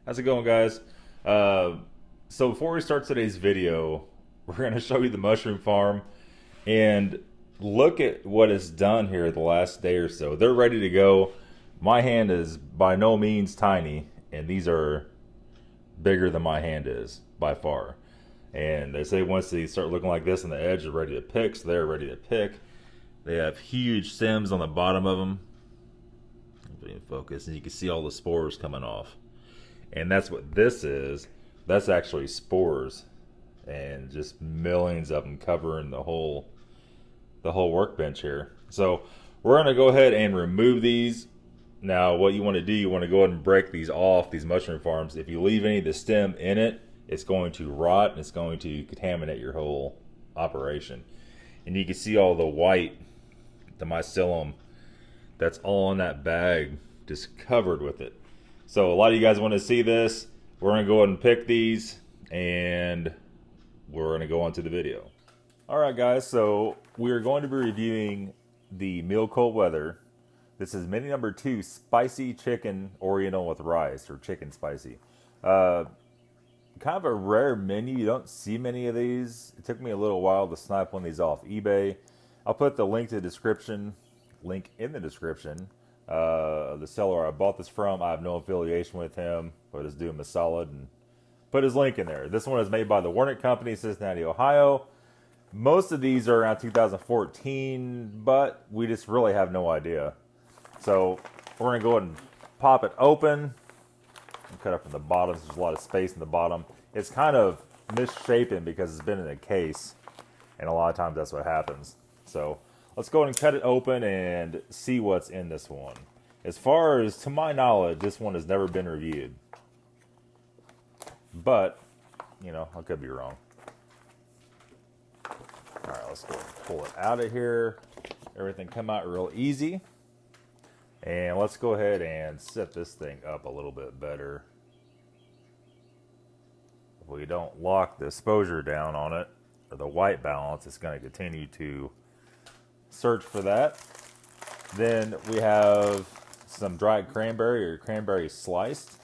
How's it going, guys? So before we start today's video, we're going to show you the mushroom farm and look at what it's done here the last day or so. They're ready to go. My hand is by no means tiny, and these are bigger than my hand is by far. And they say once they start looking like this on the edge, they're ready to pick, so they're ready to pick. They have huge stems on the bottom of them. Focus, and you can see all the spores coming off. And that's what this is. That's actually spores, and just millions of them covering the whole workbench here. So we're going to go ahead and remove these. Now what you want to do, you want to go ahead and break these off, these mushroom farms. If you leave any of the stem in it, it's going to rot and it's going to contaminate your whole operation. And you can see all the white, the mycelium, that's all in that bag, just covered with it. So a lot of you guys want to see this. We're going to go ahead and pick these, and we're going to go on to the video. Alright guys, so we're going to be reviewing the Meal Cold Weather. This is mini number 2, Spicy Chicken Oriental with Rice, or Chicken Spicy. Kind of a rare menu. You don't see many of these. It took me a little while to snipe one of these off eBay. I'll put the link in the description. The seller I bought this from, I have no affiliation with him, but just do him a solid and put his link in there. This one is made by the Warnick Company, Cincinnati, Ohio. Most of these are around 2014, but we just really have no idea. So we're going to go ahead and pop it open and cut up from the bottom. There's a lot of space in the bottom. It's kind of misshapen because it's been in a case, and a lot of times that's what happens. So let's go ahead and cut it open and see what's in this one. As far as to my knowledge, this one has never been reviewed. But, you know, I could be wrong. Alright, let's go ahead and pull it out of here. Everything come out real easy. And let's go ahead and set this thing up a little bit better. If we don't lock the exposure down on it, or the white balance, it's going to continue to search for that. Then we have some dried cranberry or cranberry sliced,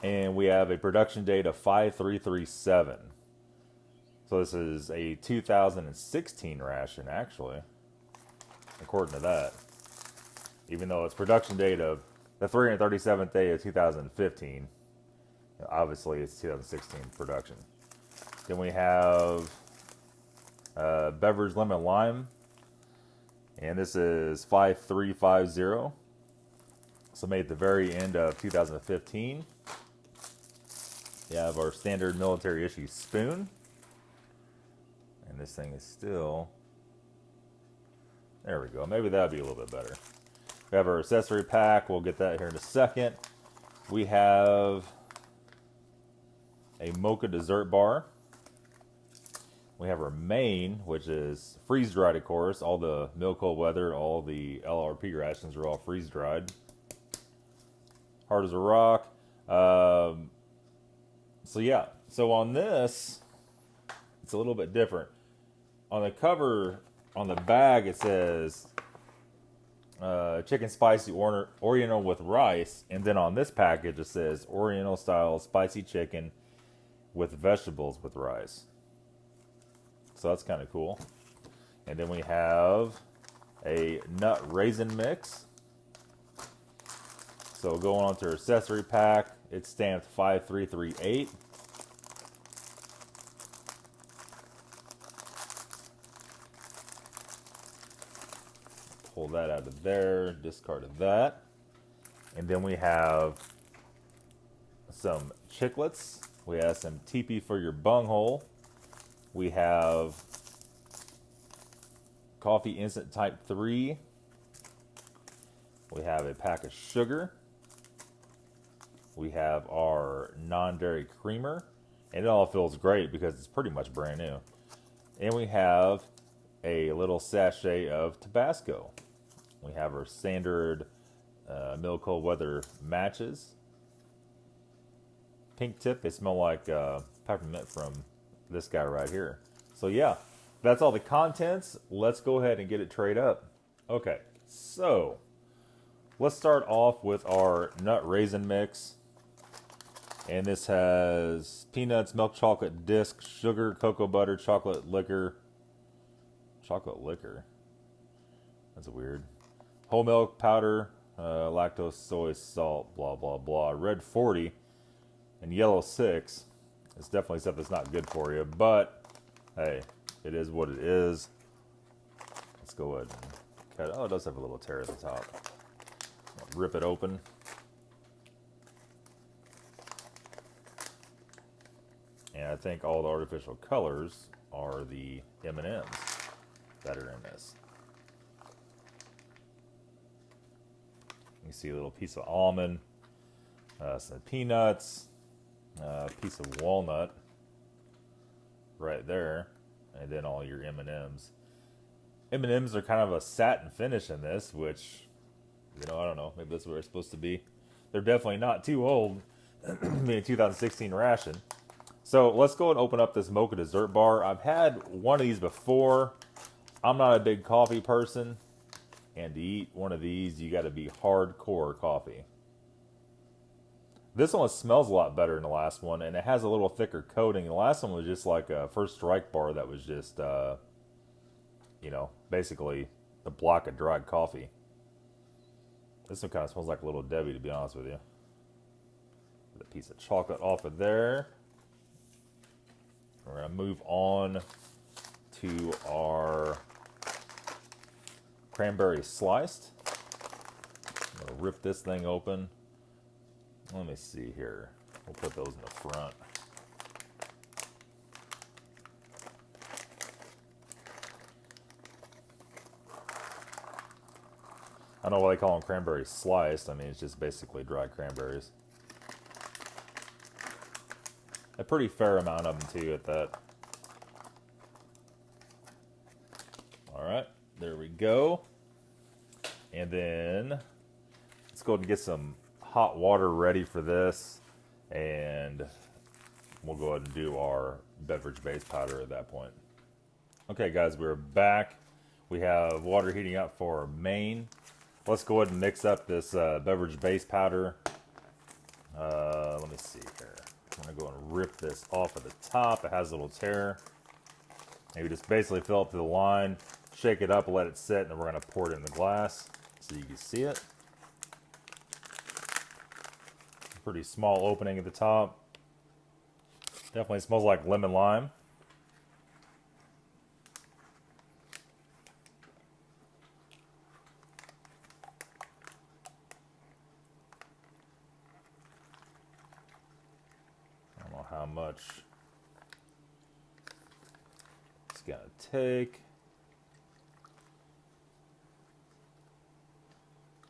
and we have a production date of 5337. So this is a 2016 ration, actually, according to that, even though it's production date of the 337th day of 2015. Obviously it's 2016 production. Then we have beverage lemon lime, and this is 5350. So made at the very end of 2015. We have our standard military issue spoon, and this thing is still, there we go, maybe that'd be a little bit better. We have our accessory pack, we'll get that here in a second. We have a mocha dessert bar. We have our main, which is freeze-dried, of course. All the Meal Cold Weather, all the LRP rations are all freeze-dried. Hard as a rock. So yeah, so on this, it's a little bit different. On the cover, on the bag, it says Chicken Spicy Oriental with Rice. And then on this package, it says Oriental Style Spicy Chicken with Vegetables with Rice. So that's kind of cool. And then we have a nut raisin mix. So going on to our accessory pack, it's stamped 5338. Pull that out of there, discarded that. And then we have some chiclets. We have some teepee for your bunghole. We have coffee instant type 3. We have a pack of sugar. We have our non-dairy creamer. And it all feels great because it's pretty much brand new. And we have a little sachet of Tabasco. We have our standard Meal Cold Weather matches. Pink tip, they smell like peppermint from this guy right here. So yeah, that's all the contents. Let's go ahead and get it trayed up. Okay, so let's start off with our nut raisin mix. And this has peanuts, milk chocolate disc, sugar, cocoa butter, chocolate liquor. Chocolate liquor? That's weird. Whole milk powder, lactose, soy, salt, blah, blah, blah. Red 40 and yellow 6. It's definitely stuff that's not good for you, but hey, it is what it is. Let's go ahead and cut it. Oh, it does have a little tear at the top. Rip it open. And I think all the artificial colors are the M&Ms that are in this. You see a little piece of almond, some peanuts, a piece of walnut right there, and then all your M&Ms. M&Ms are kind of a satin finish in this, which, you know, I don't know, maybe that's where it's supposed to be. They're definitely not too old, being a 2016 ration. So let's go and open up this mocha dessert bar. I've had one of these before. I'm not a big coffee person, and to eat one of these, you got to be hardcore coffee. This one smells a lot better than the last one, and it has a little thicker coating. The last one was just like a First Strike bar that was just, you know, basically a block of dried coffee. This one kind of smells like a Little Debbie, to be honest with you. Put a piece of chocolate off of there. We're going to move on to our cranberry sliced. I'm going to rip this thing open. Let me see here. We'll put those in the front. I don't know why they call them cranberry sliced. I mean, it's just basically dried cranberries. A pretty fair amount of them too at that. Alright, there we go. And then let's go ahead and get some hot water ready for this. And we'll go ahead and do our beverage base powder at that point. Okay guys, we're back. We have water heating up for our main. Let's go ahead and mix up this beverage base powder. Let me see here. I'm going to go and rip this off at the top. It has a little tear. And we just basically fill up to the line, shake it up, let it sit, and then we're going to pour it in the glass so you can see it. Pretty small opening at the top. Definitely smells like lemon lime. How much it's gonna take.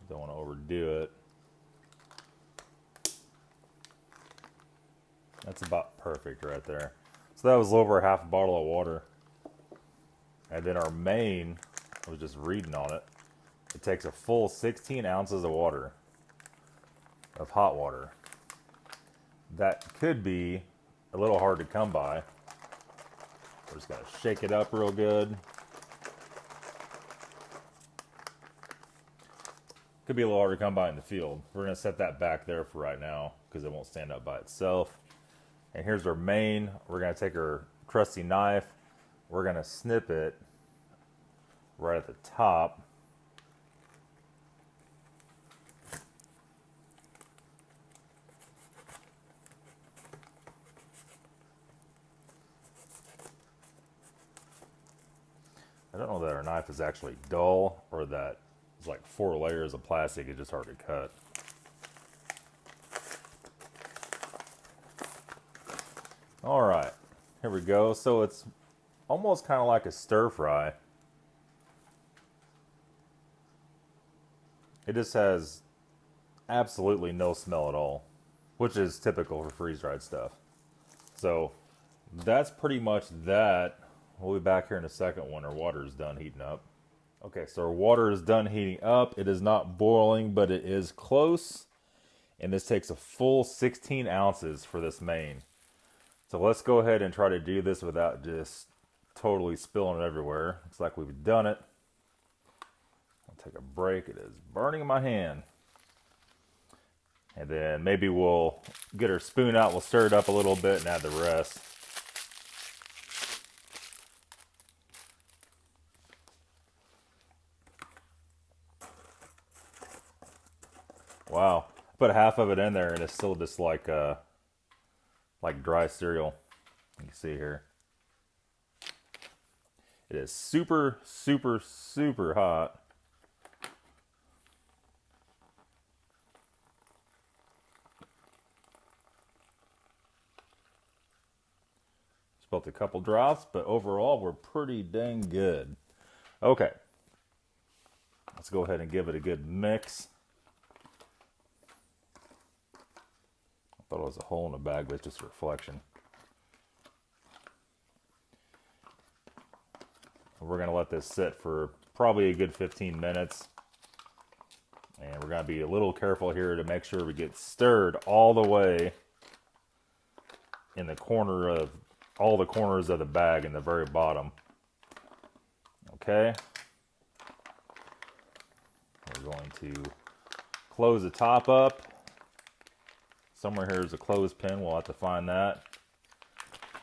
Don't want to overdo it. That's about perfect right there. So that was over half a bottle of water. And then our main, I was just reading on it, it takes a full 16 ounces of water, of hot water. That could be a little hard to come by. We're just going to shake it up real good. Could be a little hard to come by in the field. We're going to set that back there for right now because it won't stand up by itself. And here's our main. We're going to take our trusty knife. We're going to snip it right at the top. I don't know that our knife is actually dull or that it's like 4 layers of plastic. It's just hard to cut. All right, here we go. So it's almost kind of like a stir fry. It just has absolutely no smell at all, which is typical for freeze-dried stuff. So that's pretty much that. We'll be back here in a second when our water is done heating up. Okay, so our water is done heating up. It is not boiling, but it is close. And this takes a full 16 ounces for this main. So let's go ahead and try to do this without just totally spilling it everywhere. Looks like we've done it. I'll take a break. It is burning in my hand. And then maybe we'll get our spoon out, we'll stir it up a little bit and add the rest. Wow, put half of it in there and it's still just like dry cereal. You can see here. It is super, super, super hot. Spilled a couple drops, but overall we're pretty dang good. Okay, let's go ahead and give it a good mix. I thought it was a hole in the bag, but it's just a reflection. We're going to let this sit for probably a good 15 minutes. And we're going to be a little careful here to make sure we get stirred all the way in the corner of all the corners of the bag in the very bottom. Okay. We're going to close the top up. Somewhere here is a clothespin. We'll have to find that.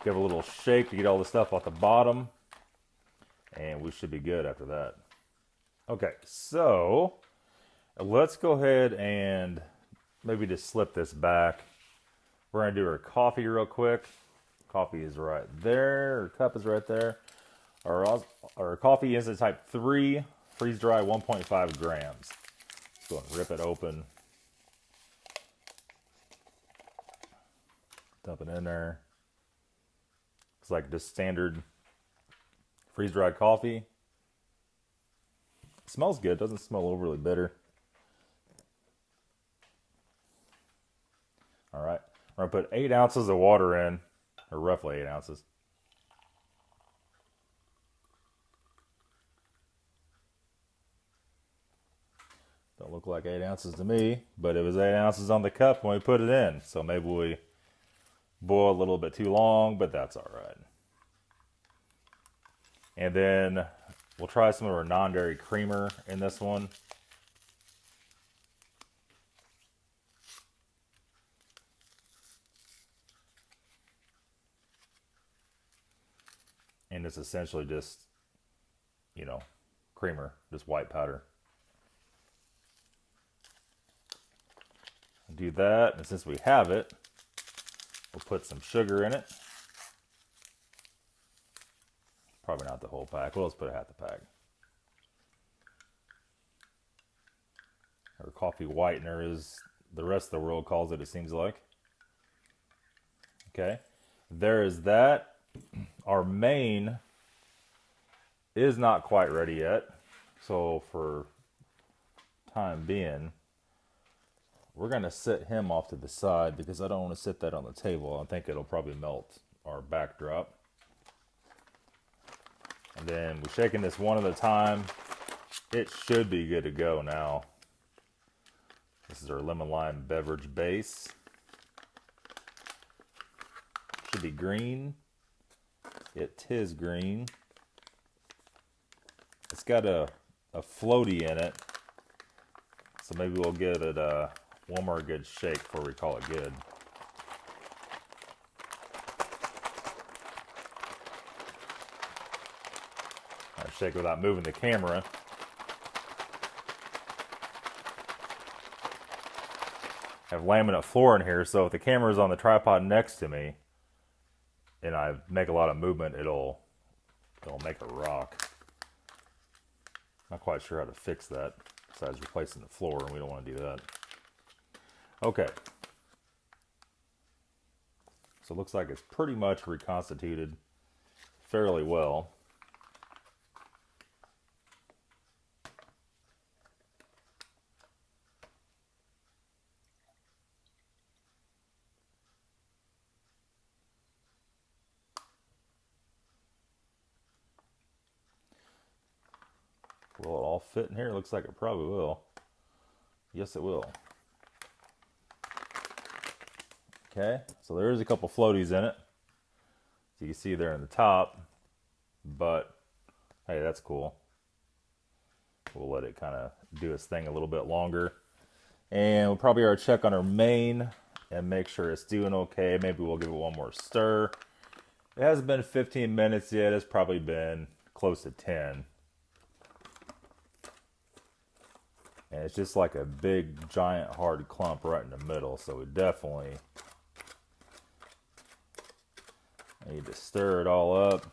Give it a little shake to get all the stuff off the bottom. And we should be good after that. Okay, so let's go ahead and maybe just slip this back. We're going to do our coffee real quick. Coffee is right there. Our cup is right there. Our coffee is a type 3, freeze dry 1.5 grams. Let's go and rip it open. Dump it in there. It's like just standard freeze-dried coffee. It smells good. Doesn't smell overly bitter. All right. We're going to put 8 ounces of water in, or roughly 8 ounces. Don't look like 8 ounces to me, but it was 8 ounces on the cup when we put it in. So maybe we boil a little bit too long, but that's all right. And then we'll try some of our non-dairy creamer in this one. And it's essentially just, you know, creamer, just white powder. Do that, and since we have it, we'll put some sugar in it. Probably not the whole pack. Well, let's put half the pack. Or coffee whitener, as the rest of the world calls it, it seems like. Okay, there is that. Our main is not quite ready yet. So for time being, we're going to sit him off to the side because I don't want to sit that on the table. I think it'll probably melt our backdrop. And then we're shaking this one at a time. It should be good to go now. This is our lemon lime beverage base. Should be green. It is green. It's got a floaty in it. So maybe we'll give it one more good shake before we call it good. Shake without moving the camera. I have laminate floor in here, so if the camera is on the tripod next to me and I make a lot of movement, it'll make a rock. Not quite sure how to fix that besides replacing the floor, and we don't want to do that. Okay. So it looks like it's pretty much reconstituted fairly well. Will it all fit in here? Looks like it probably will. Yes, it will. Okay, so there is a couple floaties in it. So you can see there in the top, but hey, that's cool. We'll let it kind of do its thing a little bit longer. And we'll probably check on our main and make sure it's doing okay. Maybe we'll give it one more stir. It hasn't been 15 minutes yet. It's probably been close to 10. And it's just like a big, giant, hard clump right in the middle. So we definitely need to stir it all up.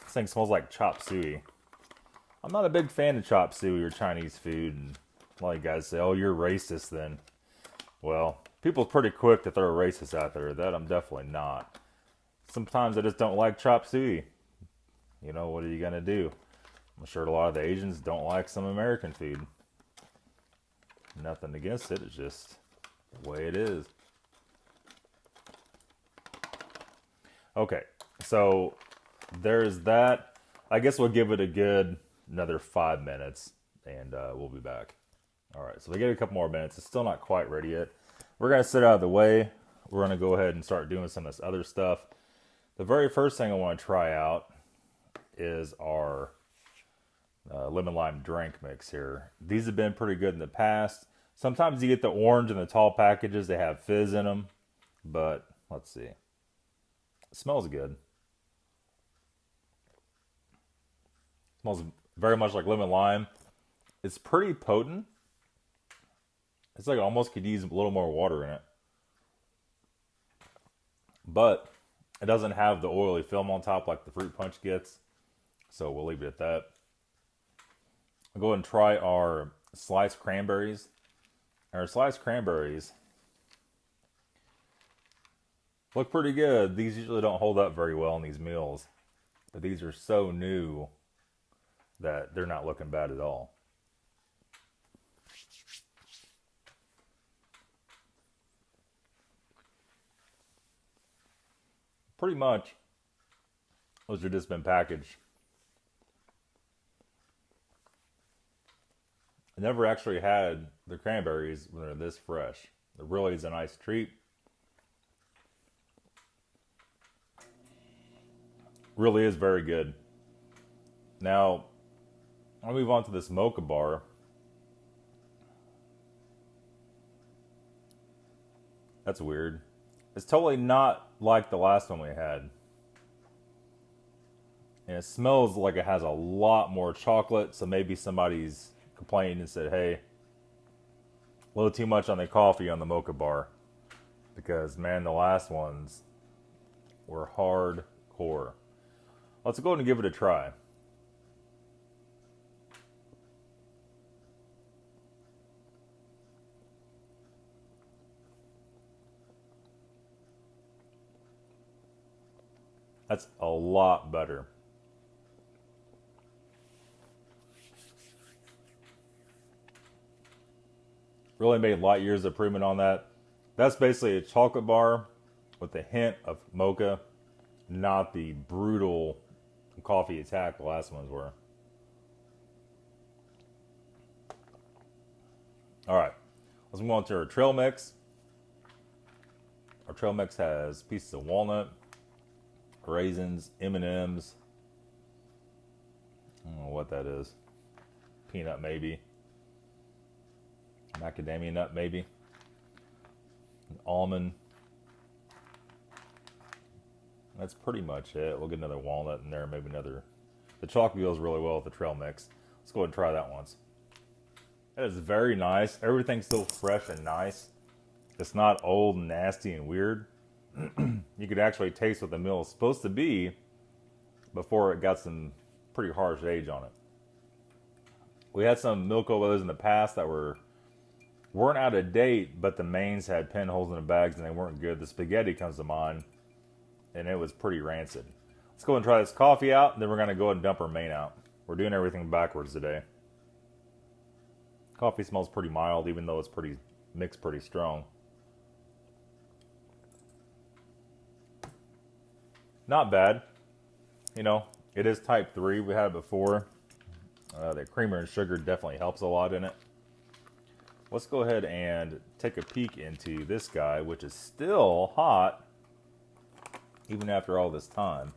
This thing smells like chop suey. I'm not a big fan of chop suey or Chinese food. And a lot of guys say, oh, you're racist then. Well, people are pretty quick to throw racist out there. That I'm definitely not. Sometimes I just don't like chop suey. You know, what are you going to do? I'm sure a lot of the Asians don't like some American food. Nothing against it. It's just the way it is. Okay, so there's that. I guess we'll give it a good another 5 minutes, and we'll be back. All right, so we get a couple more minutes. It's still not quite ready yet. We're going to sit out of the way. We're going to go ahead and start doing some of this other stuff. The very first thing I want to try out is our lemon lime drink mix here. These have been pretty good in the past. Sometimes you get the orange in the tall packages. They have fizz in them. But let's see. It smells good. It smells very much like lemon lime. It's pretty potent. It's like almost could use a little more water in it. But it doesn't have the oily film on top like the fruit punch gets. So we'll leave it at that. I'll go ahead and try our sliced cranberries. Our sliced cranberries look pretty good. These usually don't hold up very well in these meals. But these are so new that they're not looking bad at all. Pretty much, those have just been packaged. I never actually had the cranberries when they're this fresh. It really is a nice treat. Really is very good. Now, I'll move on to this mocha bar. That's weird. It's totally not like the last one we had. And it smells like it has a lot more chocolate, so maybe somebody's complained and said, hey, a little too much on the coffee on the mocha bar. Because, man, the last ones were hardcore. Let's go ahead and give it a try. That's a lot better. Really made light years of improvement on that. That's basically a chocolate bar with a hint of mocha, not the brutal coffee attack the last ones were. All right, let's move on to our trail mix. Our trail mix has pieces of walnut, raisins, M&Ms. I don't know what that is. Peanut maybe. Macadamia nut maybe. An almond. That's pretty much it. We'll get another walnut in there, maybe another. The chocolate goes really well with the trail mix. Let's go ahead and try that once. That is very nice. Everything's still fresh and nice. It's not old and nasty and weird. You could actually taste what the meal is supposed to be before it got some pretty harsh age on it. We had some milk oils in the past that weren't out of date, but the mains had pinholes in the bags and they weren't good. The spaghetti comes to mind, and it was pretty rancid. Let's go and try this coffee out, and then we're going to go ahead and dump our main out. We're doing everything backwards today. Coffee smells pretty mild, even though it's mixed pretty strong. Not bad. You know, it is type 3. We had it before. The creamer and sugar definitely helps a lot in it. Let's go ahead and take a peek into this guy, which is still hot, even after all this time.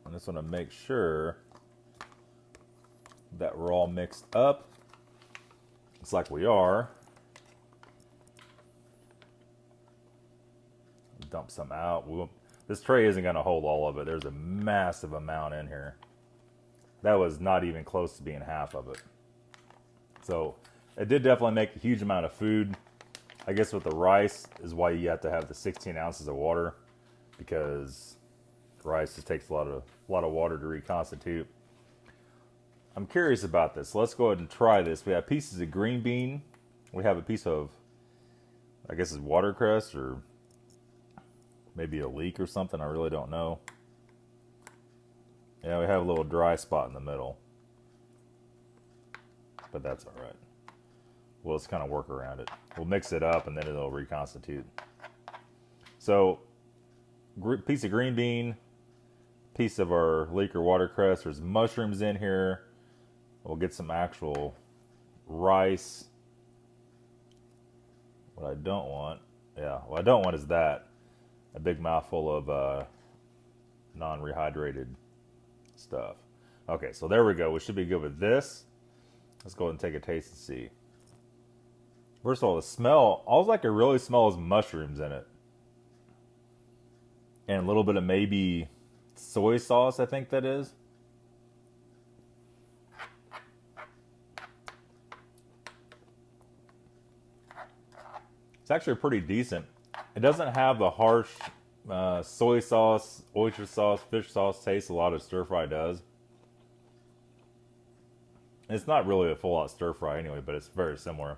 I just want to make sure that we're all mixed up. Looks like we are. Dump some out. This tray isn't going to hold all of it. There's a massive amount in here. That was not even close to being half of it. So it did definitely make a huge amount of food. I guess with the rice is why you have to have the 16 ounces of water, because rice just takes a lot of water to reconstitute. I'm curious about this. Let's go ahead and try this. We have pieces of green bean. We have a piece of, I guess it's watercress or maybe a leek or something. I really don't know. Yeah, we have a little dry spot in the middle, but that's all right. We'll just kind of work around it. We'll mix it up and then it'll reconstitute. So, piece of green bean, piece of our leek or watercress. There's mushrooms in here. We'll get some actual rice. What I don't want, what I don't want is that. A big mouthful of non-rehydrated stuff. Okay, so there we go. We should be good with this. Let's go ahead and take a taste and see. First of all, the smell, all I can really smell is mushrooms in it. And a little bit of maybe soy sauce, I think that is. It's actually pretty decent. It doesn't have the harsh soy sauce, oyster sauce, fish sauce taste a lot of stir fry does. It's not really a full out stir fry anyway, but it's very similar.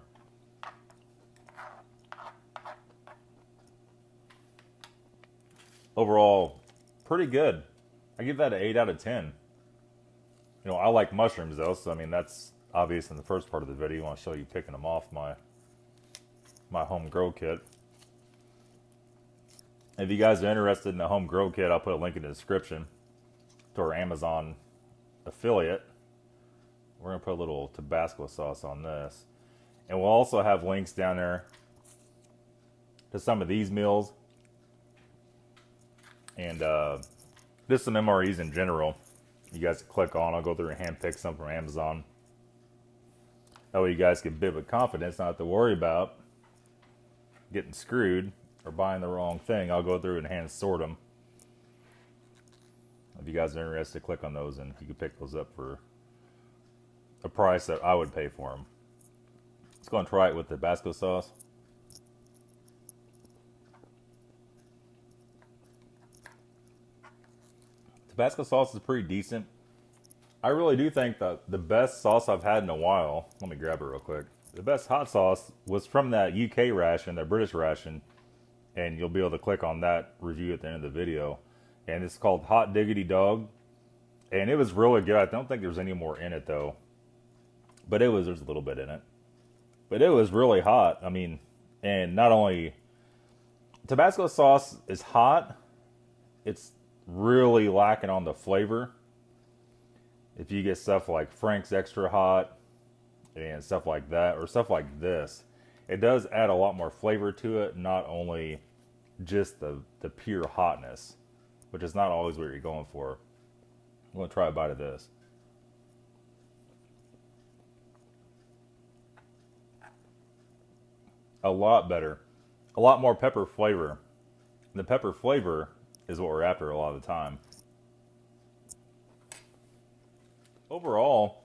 Overall, pretty good. I give that an 8 out of 10. You know, I like mushrooms though, so I mean that's obvious in the first part of the video. I want to show you picking them off my home grow kit. If you guys are interested in the home grow kit, I'll put a link in the description to our Amazon affiliate. We're going to put a little Tabasco sauce on this. And we'll also have links down there to some of these meals. And just some MREs in general. You guys can click on. I'll go through and hand pick some from Amazon. That way you guys can bid with confidence, not have to worry about getting screwed or buying the wrong thing. I'll go through and hand sort them. If you guys are interested, click on those and you can pick those up for a price that I would pay for them. Let's go and try it with the Tabasco sauce. Tabasco sauce is pretty decent. I really do think that the best sauce I've had in a while, let me grab it real quick. The best hot sauce was from that UK ration, that British ration, and you'll be able to click on that review at the end of the video. And it's called Hot Diggity Dog, and it was really good. I don't think there's any more in it though, but there's a little bit in it. But it was really hot. I mean, and not only Tabasco sauce is hot, it's really lacking on the flavor. If you get stuff like Frank's Extra Hot and stuff like that, or stuff like this, it does add a lot more flavor to it, not only just the pure hotness, which is not always what you're going for. I'm going to try a bite of this. A lot better. A lot more pepper flavor. The pepper flavor is what we're after a lot of the time. Overall,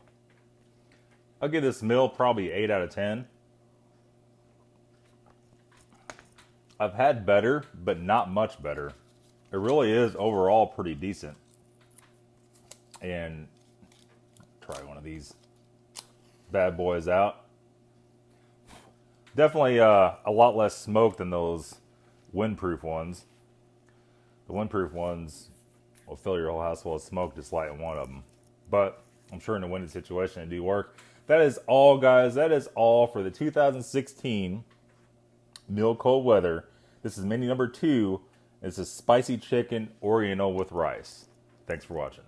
I'll give this meal probably 8 out of 10. I've had better, but not much better. It really is overall pretty decent. And try one of these bad boys out. Definitely a lot less smoke than those windproof ones. The windproof ones will fill your whole house full of smoke just lighting one of them. But I'm sure in a windy situation it do work. That is all, guys. That is all for the 2016 Meal Cold Weather. This is menu number 2. It's a spicy chicken Oriental with rice. Thanks for watching.